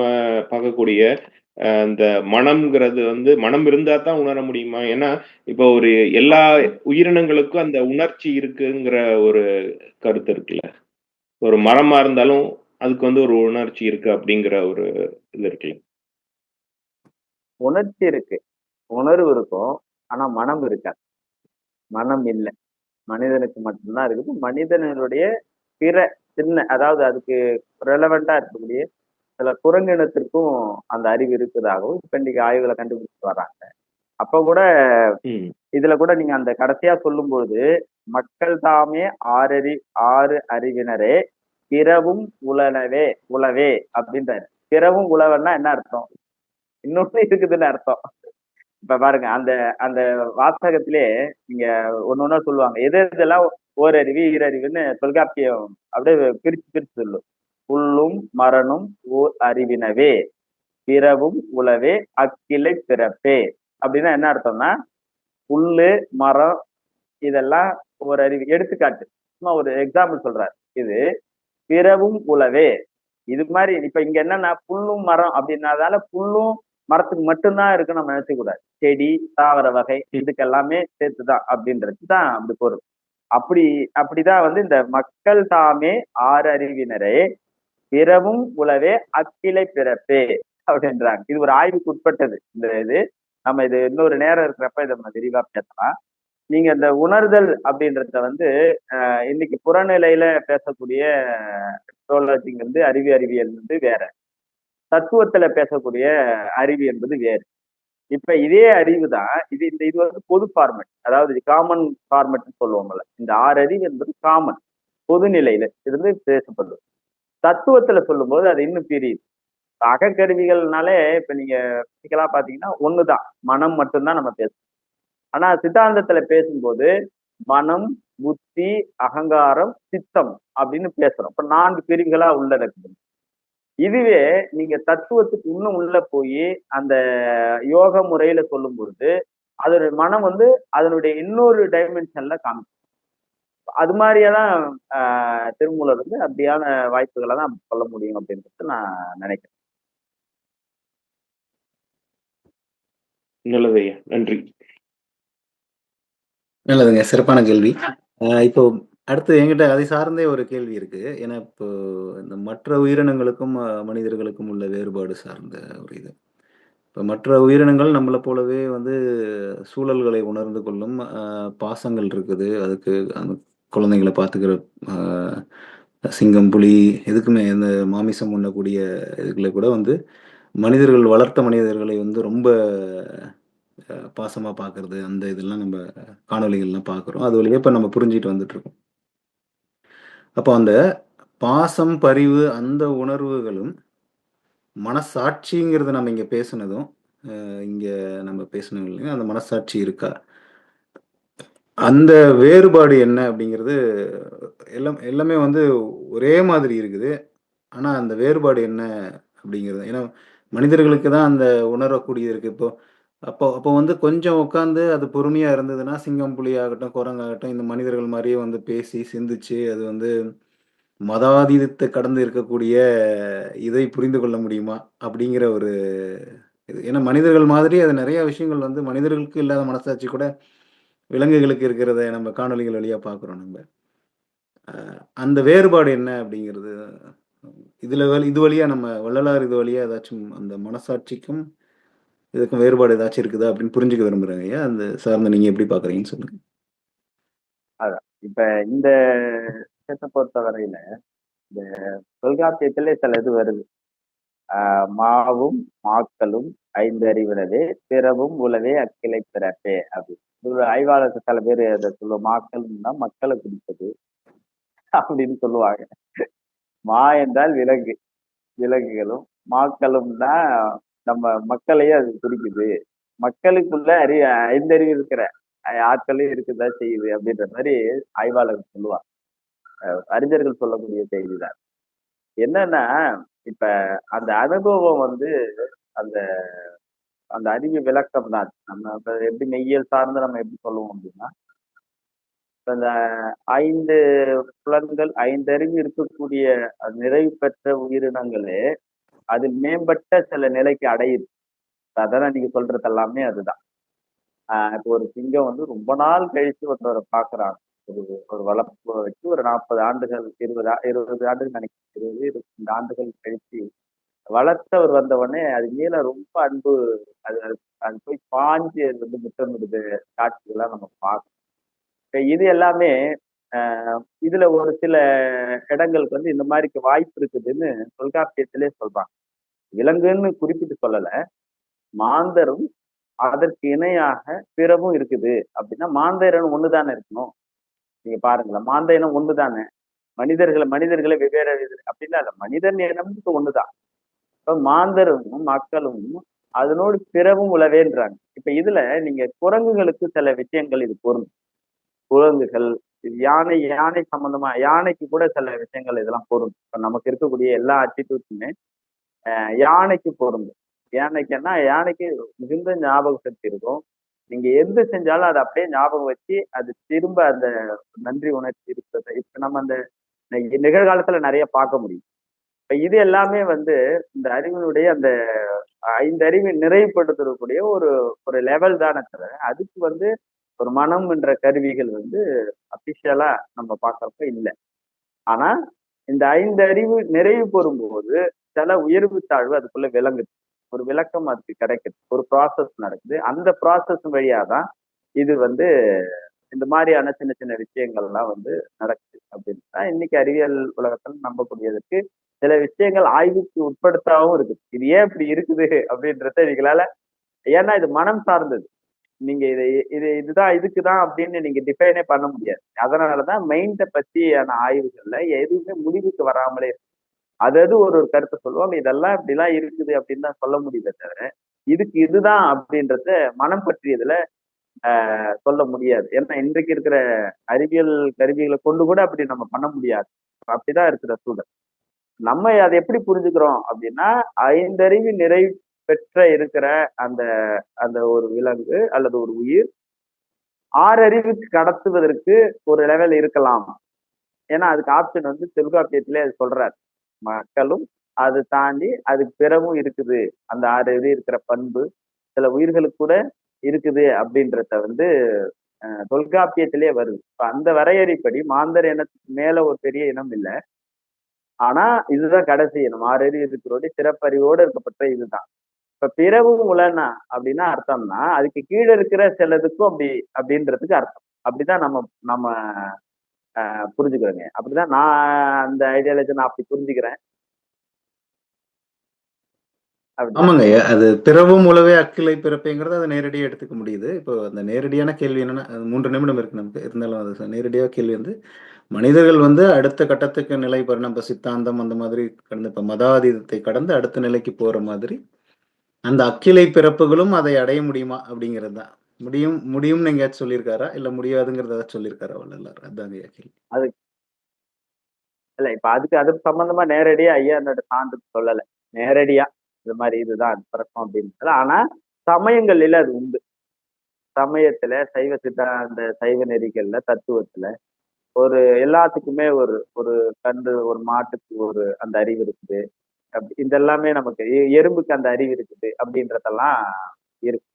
பார்க்கக்கூடிய இந்த மனம்ங்கிறது வந்து மனம் இருந்தா தான் உணர முடியுமா? ஏன்னா, இப்ப ஒரு எல்லா உயிரினங்களுக்கும் அந்த உணர்ச்சி இருக்குங்கிற ஒரு கருத்து இருக்குல்ல. ஒரு மரமா இருந்தாலும் அதுக்கு வந்து ஒரு உணர்ச்சி இருக்கு அப்படிங்கிற ஒரு இது இருக்குல்ல. உணர்ச்சி இருக்கு. உணர்வு இருக்கும். ஆனா மனம் இருக்காது. மனம் இல்ல. மனிதனுக்கு மட்டும்தான் இருக்குது. மனிதனுடைய பிற சின்ன அதாவது அதுக்கு ரெலவெண்டா இருக்கக்கூடிய சில குரங்கினத்திற்கும் அந்த அறிவு இருக்குதாகவும் இப்ப இன்னைக்கு ஆய்வுகளை கண்டுபிடிச்சு வர்றாங்க. அப்ப கூட ம். இதுல கூட நீங்க அந்த கடைசியா சொல்லும்போது மக்கள் தாமே ஆறு அறிவினரே பிறவும் உளவே அப்படின்றாரு. பிறவும் உழவன்னா என்ன அர்த்தம்? இன்னொன்னு இருக்குதுன்னு அர்த்தம். இப்ப பாருங்க அந்த அந்த வாசகத்திலே நீங்க ஒண்ணா சொல்லுவாங்க. எது எதெல்லாம் ஓரறிவு, ஈரறிவுன்னு தொல்காப்பியம் அப்படியே பிரிச்சு பிரிச்சு சொல்லும். புல்லும் மரணும் ஓர் அறிவினவே பிறவும் உளவே அக்கிளை பிறப்பே. அப்படின்னா என்ன அர்த்தம்னா புல்லு, மரம் இதெல்லாம் ஒரு அறிவு. எடுத்துக்காட்டு சும்மா ஒரு எக்ஸாம்பிள் சொல்றாரு. இது பிறவும் உளவே. இது மாதிரி இப்ப இங்க என்னன்னா புல்லும் மரம் அப்படின்னாதால புல்லும் மரத்துக்கு மட்டும்தான் இருக்கு நம்ம நினைச்ச கூடாது. செடி, தாவர வகை இதுக்கு எல்லாமே சேர்த்துதான் அப்படின்றது தான் அப்படி பொருள். அப்படிதான் வந்து இந்த மக்கள் தாமே ஆறு அறிவினரே பிறவும் உளவே அக்கிளை பிறப்பே அப்படின்றாங்க. இது ஒரு ஆய்வுக்கு உட்பட்டது. இது நம்ம இது இன்னொரு நேரம் இருக்கிறப்ப இதை நம்ம விரிவா பேசலாம். நீங்க இந்த உணர்தல் அப்படின்றத வந்து இன்னைக்கு புறநிலையில பேசக்கூடிய வந்து அறிவியல் வந்து வேற. தத்துவத்துல பேசக்கூடிய அறிவு என்பது வேறு. இப்ப இதே அறிவு தான் இது வந்து பொது ஃபார்மெட், அதாவது காமன் ஃபார்மெட்னு சொல்லுவோம்ல. இந்த 6 அறிவு என்பது காமன், பொது நிலையில இருந்து பேசப்படுது. தத்துவத்துல சொல்லும்போது அது இன்னும் பிரியுது. அகக்கருவிகள்னாலே இப்ப நீங்க பிசிக்கலா பாத்தீங்கன்னா ஒண்ணுதான், மனம் மட்டும்தான் நம்ம பேசுறோம். ஆனா சித்தாந்தத்துல பேசும்போது மனம், புத்தி, அகங்காரம், சித்தம் அப்படின்னு பேசுறோம். இப்ப 4 பிரிவுகளா உள்ளடக்குது. இதுவே நீங்க தத்துவத்துக்கு இன்னும் உள்ள போய் அந்த யோக முறையில சொல்லும் பொழுது அதோட மனம் வந்து அதனுடைய இன்னொரு டைமென்ஷன்ல காமிக்கும். அது மாதிரியேதான் திருமூலர் வந்து அப்படியான வாய்ப்புகளை தான் சொல்ல முடியும் அப்படின்றது நான் நினைக்கிறேன். நல்லது ஐயா, நன்றி. நல்லதுங்க. சிறப்பான கேள்வி. இப்போ அடுத்து என்கிட்ட அதை சார்ந்தே ஒரு கேள்வி இருக்கு. ஏன்னா, இப்போ இந்த மற்ற உயிரினங்களுக்கும், மனிதர்களுக்கும் உள்ள வேறுபாடு சார்ந்த ஒரு இது. இப்ப மற்ற உயிரினங்கள் நம்மள போலவே வந்து சூழல்களை உணர்ந்து கொள்ளும். பாசங்கள் இருக்குது. அதுக்கு அந்த குழந்தைங்கள பார்த்துக்கிற அ சிங்கம், புலி எதுக்குமே இந்த மாமிசம் உண்ணக்கூடிய இதுகள கூட வந்து மனிதர்கள் வளர்த்த மனிதர்களை வந்து ரொம்ப பாசமா பார்க்கறது, அந்த இதெல்லாம் நம்ம காணொளிகள்லாம் பார்க்குறோம். அது வழியா இப்ப நம்ம புரிஞ்சுட்டு வந்துட்டுருக்கோம். அப்போ அந்த பாசம், பரிவு அந்த உணர்வுகளும், மனசாட்சிங்கிறது நம்ம இங்க பேசுனதும், இங்க நம்ம பேசுனோம் இல்லையா? அந்த மனசாட்சி இருக்கா? அந்த வேறுபாடு என்ன அப்படிங்கிறது எல்லாமே வந்து ஒரே மாதிரி இருக்குது. ஆனா, அந்த வேறுபாடு என்ன அப்படிங்கிறது ஏன்னா மனிதர்களுக்கு தான் அந்த உணரக்கூடியது இருக்கு. இப்போ அப்போ அப்போ வந்து கொஞ்சம் உட்காந்து அது பொறுமையா இருந்ததுன்னா, சிங்கம், புலி ஆகட்டும், குரங்காகட்டும் இந்த மனிதர்கள் மாரியே வந்து பேசி, சிந்திச்சு அது வந்து மதாதீதத்த கடந்து இருக்கக்கூடிய இதை புரிந்து கொள்ள முடியுமா? அப்படிங்கிற ஒரு இது. ஏன்னா மனிதர்கள் மாதிரி அது நெறைய விஷயங்கள் வந்து மனிதர்களுக்கு இல்லாத மனசாட்சி கூட விலங்குகளுக்கு இருக்கிறத நம்ம காணொளிகள் வழியா பார்க்குறோம் நம்ப. அ அந்த வேறுபாடு என்ன அப்படிங்கிறது, இது வழியா நம்ம வள்ளலார் இது வழியா ஏதாச்சும் அந்த மனசாட்சிக்கும், இதுக்கும் வேறுபாடு ஏதாச்சும் இருக்குதா அப்படின்னு புரிஞ்சுக்க விரும்புறேங்கய்யா. அந்த சார்ந்த நீங்க எப்படி பார்க்குறீங்கன்னு சொல்லுங்க. அதான் இப்ப இந்த விஷயத்தை பொறுத்த வரையில இந்த தொல்காப்பியத்திலே சில இது வருது. மாவும் மாக்களும் ஐந்தறிவினதே பிறவும் உளவே அக்கிளை பிறப்பே அப்படின்னு. ஒரு ஆய்வாளருக்கு சில பேர் அதை சொல்லுவோம், மாக்கள்னா மக்களை பிடிப்பது அப்படின்னு சொல்லுவாங்க. மா என்றால் விலங்கு, விலங்குகளும், மாக்களும்னா நம்ம மக்களையே அது பிடிக்குது. மக்களுக்குள்ள ஐந்தறிவு இருக்கிற ஆட்களும் இருக்குதான் செய்யுது அப்படின்ற மாதிரி ஆய்வாளர்கள் சொல்லுவாங்க. அறிஞர்கள் சொல்லக்கூடிய செய்திதான். என்னன்னா இப்ப அந்த அனுபவம் வந்து அந்த அந்த அறிவு விளக்கம் தான். நம்ம இப்ப எப்படி மெய்யியல் சார்ந்து நம்ம எப்படி சொல்லுவோம் அப்படின்னா, அந்த 5 புலன்கள், 5 அறிவு இருக்கக்கூடிய நிறைவு பெற்ற உயிரினங்களே அதில் மேம்பட்ட சில நிலைக்கு அடையுது. அதான் நீங்க சொல்றது எல்லாமே அதுதான். இப்போ ஒரு சிங்கம் வந்து ரொம்ப நாள் கழிச்சு ஒருத்தவரை பாக்குறாங்க. ஒரு ஒரு வளர்ப்பு வச்சு ஒரு 40 ஆண்டுகள் 20 ஆண்டுகள் நினைக்கிறேன், 22 ஆண்டுகள் கழிச்சு வளர்த்தவர் வந்த உடனே அது மேல ரொம்ப அன்பு. அது அது அது போய் பாஞ்சு அது வந்து முத்தமிடுது காட்சிகள்லாம் நம்ம பார்க்கணும். இப்ப இது எல்லாமே இதுல ஒரு சில இடங்களுக்கு வந்து இந்த மாதிரிக்கு வாய்ப்பு இருக்குதுன்னு தொல்காப்பியத்திலே சொல்றாங்க. விலங்குன்னு குறிப்பிட்டு சொல்லல, மாந்தரும் அதற்கு இணையாக பிறவும் இருக்குது அப்படின்னா மாந்தரன் ஒண்ணுதானே இருக்கணும். நீங்க பாருங்களேன், மாந்த இனம் ஒண்ணுதானே. மனிதர்களை வெவ்வேறு அப்படின்னா இல்ல, மனிதன் இனம்க்கு ஒண்ணுதான். இப்ப மாந்தரும் மக்களும் அதனோடு பிறவும் உளவேன்றாங்க. இப்ப இதுல நீங்க குரங்குகளுக்கு சில விஷயங்கள் இது பொருந்தும். குரங்குகள், யானை சம்பந்தமா யானைக்கு கூட சில விஷயங்கள் இதெல்லாம் பொருந்தும். இப்ப நமக்கு இருக்கக்கூடிய எல்லா ஆட்டிடியூட்ஸுமே யானைக்கு பொருந்தும். யானைக்கு மிகுந்த ஞாபக சக்தி இருக்கும். நீங்க எது செஞ்சாலும் அதை அப்படியே ஞாபகம் வச்சு அது திரும்ப அந்த நன்றி உணர்ச்சி இருக்கிறது. இப்ப நம்ம அந்த நிகழ்காலத்துல நிறைய பார்க்க முடியும். இப்ப இது எல்லாமே வந்து இந்த அறிவினுடைய அந்த 5 அறிவை நிறைவுபடுத்தக்கூடிய ஒரு ஒரு லெவல் தானே தவிர, அதுக்கு வந்து ஒரு மனம் என்ற கருவிகள் வந்து அபிஷியலா நம்ம பார்க்கறப்ப இல்லை. ஆனா இந்த 5 அறிவு நிறைவு பெறும்போது சில உயர்வு தாழ்வு அதுக்குள்ள விளங்குது. ஒரு விளக்கம் அதுக்கு கிடைக்குது. ஒரு ப்ராசஸ் நடக்குது. அந்த ப்ராசஸ் வழியா தான் இது வந்து இந்த மாதிரியான சின்ன சின்ன விஷயங்கள்லாம் வந்து நடக்குது அப்படின்னு தான் இன்னைக்கு அறிவியல் உலகத்தில் நம்பக்கூடியதுக்கு சில விஷயங்கள் ஆய்வுக்கு உட்படுத்தாவும் இருக்குது. இது ஏன் இப்படி இருக்குது அப்படின்றத எங்களால, ஏன்னா இது மனம் சார்ந்தது. நீங்க இதுதான் இதுக்குதான் அப்படின்னு நீங்க டிஃபைனே பண்ண முடியாது. அதனாலதான் மைண்ட பத்தியான ஆய்வுகள்ல எதுவுமே முடிவுக்கு வராமலே இருக்கு. அது ஒரு ஒரு கருத்தை சொல்லுவாங்க. இதெல்லாம் இப்படிலாம் இருக்குது அப்படின்னு தான் சொல்ல முடியுதே தவிர, இதுக்கு இதுதான் அப்படின்றத மனம் பற்றியதுல சொல்ல முடியாது. ஏன்னா இன்றைக்கு இருக்கிற அறிவியல் கருவிகளை கொண்டு கூட அப்படி நம்ம பண்ண முடியாது. அப்படிதான் இருக்கிற சூழல். நம்ம அதை எப்படி புரிஞ்சுக்கிறோம் அப்படின்னா, ஐந்தறிவு நிறை பெற்ற இருக்கிற அந்த அந்த ஒரு விலங்கு அல்லது ஒரு உயிர் 6 அறிவுக்கு கடத்துவதற்கு ஒரு லெவல் இருக்கலாம். ஏன்னா அதுக்கு ஆப்ஷன் வந்து தொல்காப்பியத்திலே அது சொல்றாரு. மக்களும் அது தாண்டி அதுக்கு பிறவும் இருக்குது. அந்த 6 இது இருக்கிற பண்பு சில உயிர்களுக்கு கூட இருக்குது அப்படின்றத வந்து தொல்காப்பியத்திலே வருது. இப்ப அந்த வரையறைப்படி மாந்தர் இனத்துக்கு மேல ஒரு பெரிய இனம் இல்லை. ஆனா இதுதான் கடைசி இனம். 6 அறிவு இருக்கிறோட சிறப்பறிவோடு இருக்கப்பட்ட இதுதான். இப்ப பிறவும் உலனா அப்படின்னா அர்த்தம்னா அதுக்கு கீழே இருக்கிற சிலதுக்கும் அப்படின்றதுக்கு அர்த்தம். அப்படிதான் நம்ம நம்ம புரிஞ்சுக்கிறோங்க. அப்படிதான் நான் அந்த ஐடியாலஜி நான் அப்படி புரிஞ்சுக்கிறேன். ஆமாங்க. அது பிறவும் உளவே அக்கிலை பிறப்பேங்கிறத அத நேரடியா எடுத்துக்க முடியுது. இப்போ அந்த நேரடியான கேள்வி என்னன்னா, 3 நிமிடம் இருக்கு நமக்கு. இருந்தாலும் அது நேரடியா கேள்வி வந்து, மனிதர்கள் வந்து அடுத்த கட்டத்துக்கு நிலை பெற நம்ம சித்தாந்தம் அந்த மாதிரி கடந்து இப்ப மதாதீதத்தை கடந்து அடுத்த நிலைக்கு போற மாதிரி, அந்த அக்கிலை பிறப்புகளும் அதை அடைய முடியுமா? அப்படிங்கிறது தான். முடியும்னு எங்கேயாச்சும் சொல்லியிருக்காரா? இல்ல முடியாதுங்கிறத ஏதாச்சும் சொல்லியிருக்காரா வள்ளலார்? அதாங்கய்யா கேள்வி. அது இல்ல இப்ப அது சம்பந்தமா நேரடியா ஐயா என்னோட சான்று சொல்லல. நேரடியா இது மாதிரி இதுதான் அது பிறக்கும் அப்படின்னு. ஆனா சமயங்கள்ல அது உண்டு. சமயத்துல சைவ சித்தாந்த சைவ நெறிகள்ல தத்துவத்துல ஒரு எல்லாத்துக்குமே ஒரு ஒரு கன்று ஒரு மாட்டுக்கு ஒரு அந்த அறிவு இருக்குது. இது எல்லாமே நமக்கு எறும்புக்கு அந்த அறிவு இருக்குது அப்படின்றதெல்லாம் இருக்கு.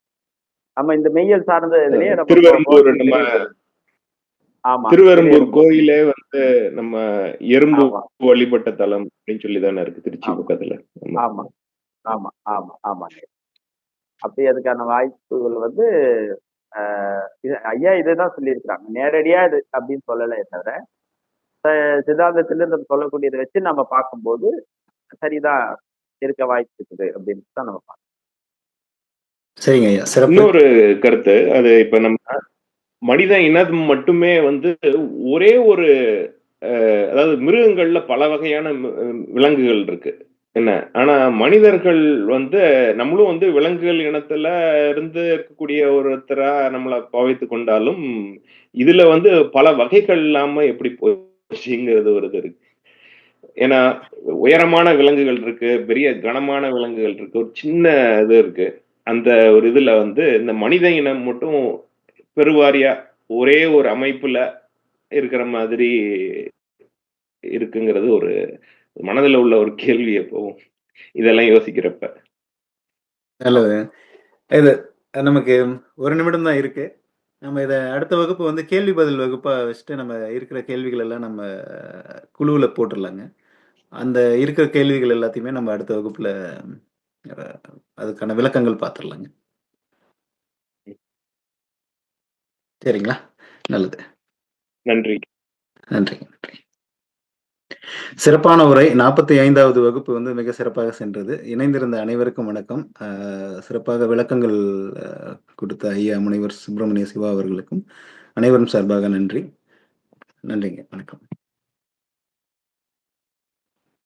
நம்ம இந்த மெய்யல் சார்ந்த இதுலயே நம்ம ஆமா திருவெரும்பூர் கோயிலே வந்து நம்ம எறும்பு வழிபட்ட தலம் அப்படின்னு சொல்லிதானே இருக்கு திருச்சி பக்கத்துல. ஆமா ஆமா ஆமா ஆமாங்க. அப்படி அதுக்கான வாய்ப்புகள் வந்து ஐயா இதுதான் சொல்லியிருக்கிறாங்க. நேரடியா இது அப்படின்னு சொல்லலை தவிர சித்தாந்தத்துல நம்ம சொல்லக்கூடியதை வச்சு நம்ம பார்க்கும்போது சரிதான் இருக்க வாய்ப்பு இருக்குது அப்படின்னு தான் நம்ம பார்க்கணும். சரிங்க ஐயா. இன்னொரு கருத்து அது இப்ப நம்ம மனித இனம் மட்டுமே வந்து ஒரே ஒரு அதாவது மிருகங்கள்ல பல வகையான விலங்குகள் இருக்கு என்ன. ஆனா மனிதர்கள் வந்து நம்மளும் வந்து விலங்குகள் இனத்துல இருந்து இருக்கக்கூடிய ஒருத்தரா நம்மளை பாவித்து கொண்டாலும் இதுல வந்து பல வகைகள் இல்லாம எப்படி போச்சுங்கிறது ஒரு இது இருக்கு. ஏன்னா உயரமான விலங்குகள் இருக்கு, பெரிய கனமான விலங்குகள் இருக்கு, ஒரு சின்ன இது இருக்கு. அந்த ஒரு இதுல வந்து இந்த மனித இனம் மட்டும் பெருவாரியா ஒரே ஒரு அமைப்புல இருக்கிற மாதிரி இருக்குங்கிறது ஒரு மனதில் உள்ள ஒரு கேள்வி எப்பவும் இதெல்லாம் யோசிக்கிறப்ப. நல்லது. இது நமக்கு 1 நிமிடம் தான் இருக்கு. நம்ம இத அடுத்த வகுப்பு வந்து கேள்வி பதில் வகுப்பா வச்சுட்டு நம்ம இருக்கிற கேள்விகள் எல்லாம் நம்ம குழுவுல போட்டுடலாங்க. அந்த இருக்கிற கேள்விகள் எல்லாத்தையுமே நம்ம அடுத்த வகுப்புல அதுக்கான விளக்கங்கள் பார்த்துடலாங்க. சரிங்களா? நல்லது. நன்றி. நன்றிங்க. நன்றி. சிறப்பான உரை 45வது வகுப்பு வந்து மிக சிறப்பாக சென்றது. இணைந்திருந்த அனைவருக்கும் வணக்கம். சிறப்பாக விளக்கங்கள் கொடுத்த ஐயா முனைவர் சுப்பிரமணிய சிவா அவர்களுக்கும் அனைவரும் சார்பாக நன்றி. நன்றிங்க. வணக்கம்.